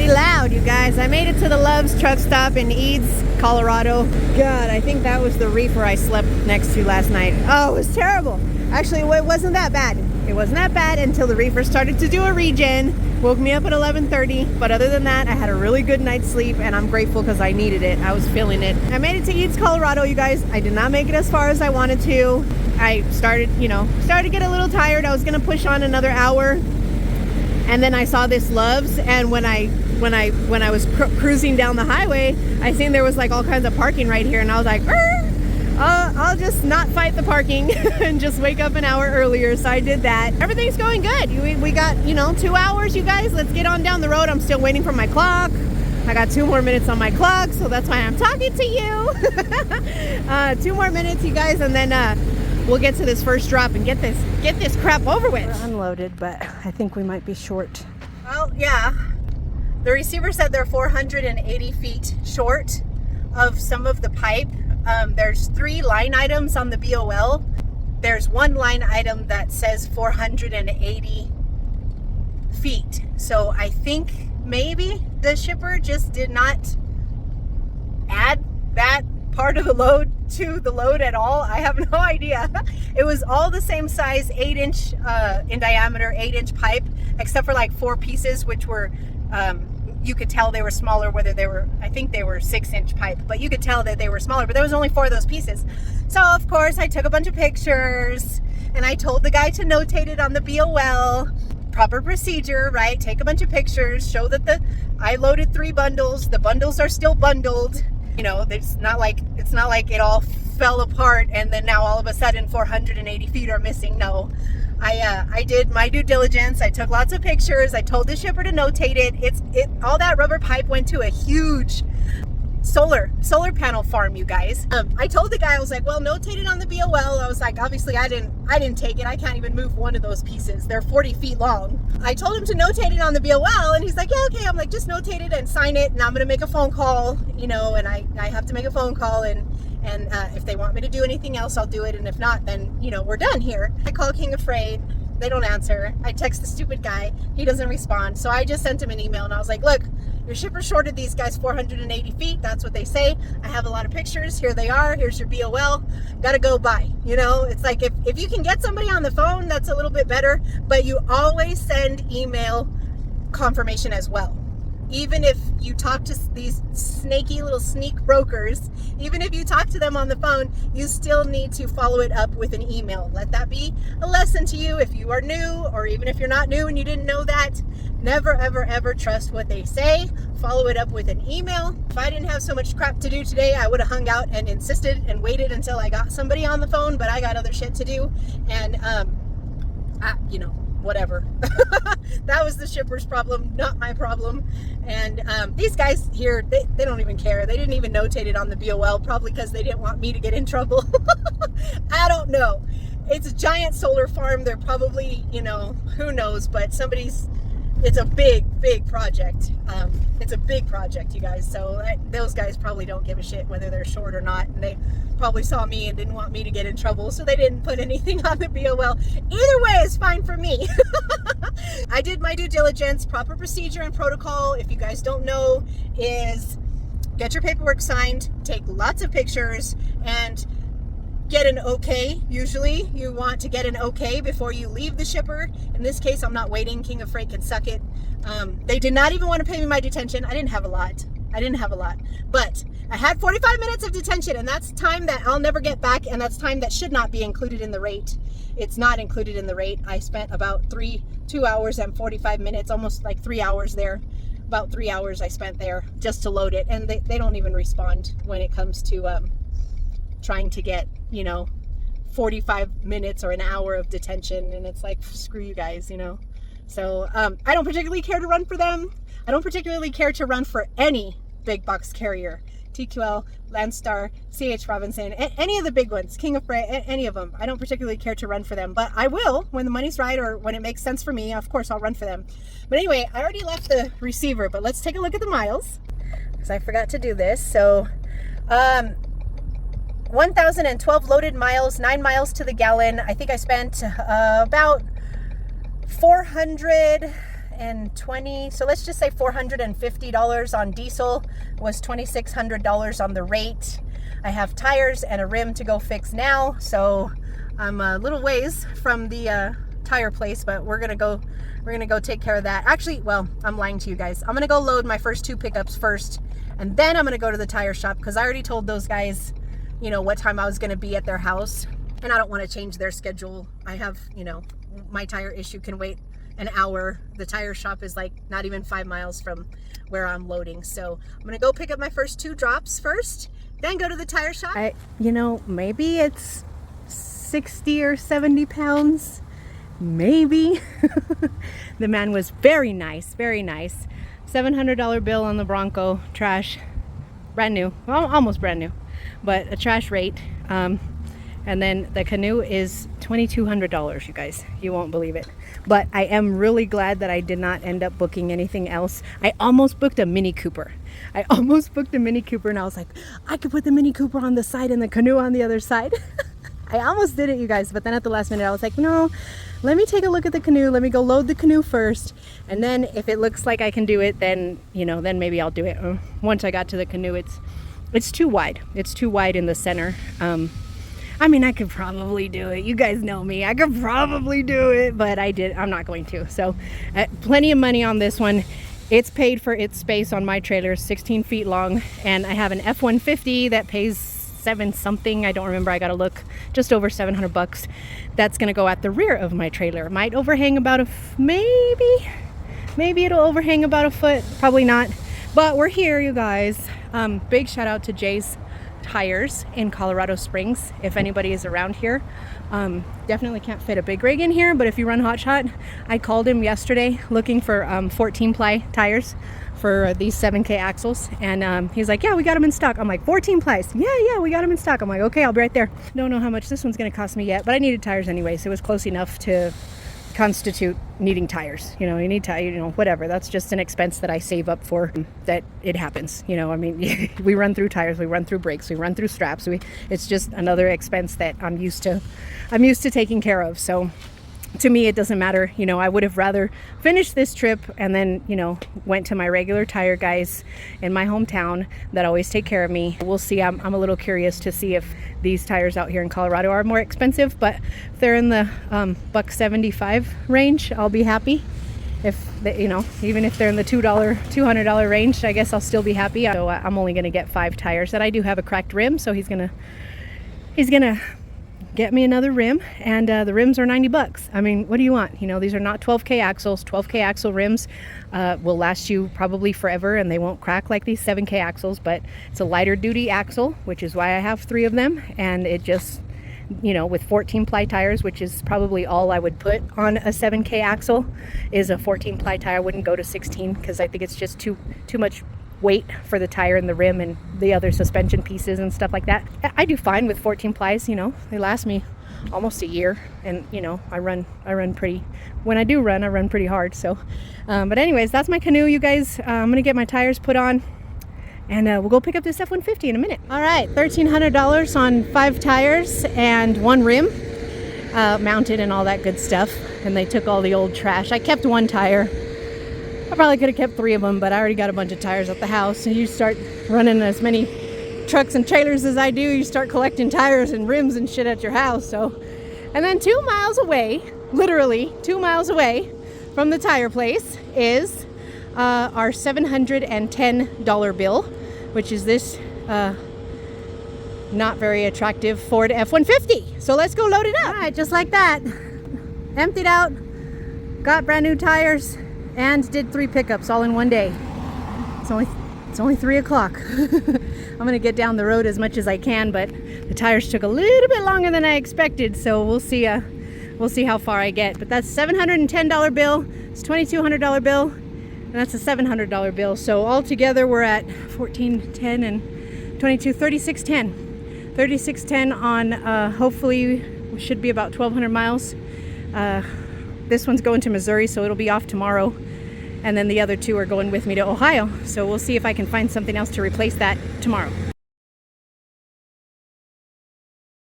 pretty loud, you guys. I made it to the Love's truck stop in Eads, Colorado. God, I think that was the reefer I slept next to last night. Oh, it was terrible. Actually, it wasn't that bad. It wasn't that bad until the reefer started to do a regen. Woke me up at 11:30, but other than that, I had a really good night's sleep, and I'm grateful because I needed it. I was feeling it. I made it to Eads, Colorado, you guys. I did not make it as far as I wanted to. I started to get a little tired. I was gonna push on another hour, and then I saw this Love's, and when I was cruising down the highway, I seen there was like all kinds of parking right here, and I was like, I'll just not fight the parking and just wake up an hour earlier. So I did that. Everything's going good. We got 2 hours, you guys. Let's get on down the road. I'm still waiting for my clock. I got 2 more minutes on my clock, so that's why I'm talking to you. 2 more minutes, you guys, and then we'll get to this first drop and get this crap over with. We're unloaded, but I think we might be short. Well, yeah. The receiver said they're 480 feet short of some of the pipe. There's 3 line items on the BOL. There's 1 line item that says 480 feet. So I think maybe the shipper just did not add that part of the load to the load at all. I have no idea. It was all the same size, 8-inch in diameter, 8-inch pipe, except for like 4 pieces, which were you could tell they were smaller, whether they were, I think they were 6-inch pipe, but you could tell that they were smaller, but there was only 4 of those pieces. So of course I took a bunch of pictures and I told the guy to notate it on the BOL. Proper procedure, right? Take a bunch of pictures, show that I loaded 3 bundles. The bundles are still bundled. It's not like it all fell apart and then now all of a sudden 480 feet are missing. No. I did my due diligence. I took lots of pictures. I told the shipper to notate it. All that rubber pipe went to a huge solar panel farm, you guys. I told the guy, I was like, well, notate it on the BOL. I was like, obviously I didn't take it. I can't even move one of those pieces. They're 40 feet long. I told him to notate it on the BOL and he's like, yeah, okay. I'm like, just notate it and sign it, and I'm gonna make a phone call, and I have to make a phone call, and if they want me to do anything else, I'll do it. And if not, then, we're done here. I call King of Freight. They don't answer. I text the stupid guy. He doesn't respond. So I just sent him an email and I was like, look, your shipper shorted these guys 480 feet. That's what they say. I have a lot of pictures. Here they are. Here's your BOL. Gotta go by. It's like if you can get somebody on the phone, that's a little bit better. But you always send email confirmation as well. Even if you talk to these snaky little sneak brokers, even if you talk to them on the phone, you still need to follow it up with an email. Let that be a lesson to you if you are new, or even if you're not new and you didn't know that. Never, ever, ever trust what they say. Follow it up with an email. If I didn't have so much crap to do today, I would have hung out and insisted and waited until I got somebody on the phone, but I got other shit to do. And, whatever. That was the shipper's problem, not my problem. And these guys here, they don't even care. They didn't even notate it on the BOL, probably because they didn't want me to get in trouble. I don't know. It's a giant solar farm. They're probably, who knows, but it's a big project. It's a big project, you guys. So those guys probably don't give a shit whether they're short or not. And they probably saw me and didn't want me to get in trouble, so they didn't put anything on the BOL. Either way is fine for me. I did my due diligence. Proper procedure and protocol, if you guys don't know, is get your paperwork signed, take lots of pictures, and get an okay. Usually you want to get an okay before you leave the shipper. In this case, I'm not waiting. King of Freight can suck it. They did not even want to pay me my detention. I didn't have a lot, but I had 45 minutes of detention, and that's time that I'll never get back, and that's time that should not be included in the rate. It's not included in the rate. I spent about 2 hours and 45 minutes, almost like 3 hours there. About 3 hours I spent there just to load it, and they don't even respond when it comes to trying to get 45 minutes or an hour of detention, and it's like, screw you guys. So I don't particularly care to run for them. I don't particularly care to run for any big box carrier. TQL, Landstar, CH Robinson, any of the big ones, King of Freight, any of them. I don't particularly care to run for them, but I will when the money's right or when it makes sense for me. Of course, I'll run for them. But anyway, I already left the receiver, but let's take a look at the miles, because I forgot to do this. So 1,012 loaded miles, 9 miles to the gallon. I think I spent about 400 $420, so let's just say $450 on diesel, was $2,600 on the rate. I have tires and a rim to go fix now, so I'm a little ways from the tire place, but we're gonna go take care of that. Actually, well, I'm lying to you guys. I'm gonna go load my first 2 pickups first, and then I'm gonna go to the tire shop, because I already told those guys, you know, what time I was gonna be at their house, and I don't want to change their schedule. I have, you know, my tire issue can wait an hour. The tire shop is like not even 5 miles from where I'm loading. So I'm gonna go pick up my first 2 drops first, then go to the tire shop. You know, maybe it's 60 or 70 pounds, maybe. The man was very nice, very nice. $700 bill on the Bronco, trash, brand new, well, almost brand new, but a trash rate. And then the canoe is $2,200, you guys. You won't believe it. But I am really glad that I did not end up booking anything else. I almost booked a Mini Cooper. And I was like, I could put the Mini Cooper on the side and the canoe on the other side. I almost did it, you guys, but then at the last minute I was like, no, let me take a look at the canoe. Let me go load the canoe first. And then if it looks like I can do it, then, you know, then maybe I'll do it. Once I got to the canoe, it's too wide. It's too wide in the center. I mean, I could probably do it. You guys know me. I could probably do it, but I'm not going to. So plenty of money on this one. It's paid for its space on my trailer, 16 feet long. And I have an F-150 that pays 7 something. I don't remember. I got to look. Just over $700. That's going to go at the rear of my trailer. It might overhang about maybe it'll overhang about a foot. Probably not. But we're here, you guys. Big shout out to Jay's Tires in Colorado Springs. If anybody is around here, definitely can't fit a big rig in here, but if you run hot shot, I called him yesterday looking for 14 ply tires for these 7K axles, and he's like, yeah, we got them in stock. I'm like, 14 plies? Yeah, we got them in stock. I'm like, okay, I'll be right there. Don't know how much this one's gonna cost me yet, but I needed tires anyway, so it was close enough to constitute needing tires. You know, you need tires, you know, whatever. That's just an expense that I save up for, that it happens. You know, I mean, we run through tires, we run through brakes, we run through straps. It's just another expense that I'm used to taking care of. So to me, it doesn't matter. You know, I would have rather finished this trip and then, you know, went to my regular tire guys in my hometown that always take care of me. We'll see. I'm a little curious to see if these tires out here in Colorado are more expensive, but if they're in the $175 range, I'll be happy. If they, you know, even if they're in the $200 range, I guess I'll still be happy. So I'm only going to get 5 tires. That I do have a cracked rim, so he's gonna get me another rim, and the rims are $90. I mean, what do you want? You know, these are not 12K axles. 12K axle rims will last you probably forever, and they won't crack like these 7K axles, but it's a lighter duty axle, which is why I have 3 of them. And it just, you know, with 14 ply tires, which is probably all I would put on a 7K axle, is a 14 ply tire. I wouldn't go to 16 because I think it's just too much weight for the tire and the rim and the other suspension pieces and stuff like that. I do fine with 14 plies. You know, they last me almost a year, and you know, I run pretty, when I do run, I run pretty hard. So but anyways, that's my canoe, you guys. I'm gonna get my tires put on, and we'll go pick up this F-150 in a minute. All right, $1,300 on 5 tires and 1 rim, mounted and all that good stuff. And they took all the old trash. I kept 1 tire. I probably could have kept 3 of them, but I already got a bunch of tires at the house. And you start running as many trucks and trailers as I do, you start collecting tires and rims and shit at your house. So, and then 2 miles away, literally 2 miles away from the tire place, is our $710 bill, which is this not very attractive Ford F-150. So let's go load it up. All right, just like that. Emptied out, got brand new tires, and did 3 pickups all in one day. It's only 3 o'clock. I'm gonna get down the road as much as I can, but the tires took a little bit longer than I expected, so we'll see how far I get. But that's $710 bill, it's $2,200 bill, and that's a $700 bill. So altogether we're at 1410 and 22, 3610. 3610 on hopefully should be about 1,200 miles. This one's going to Missouri, so it'll be off tomorrow. And then the other 2 are going with me to Ohio. So we'll see if I can find something else to replace that tomorrow.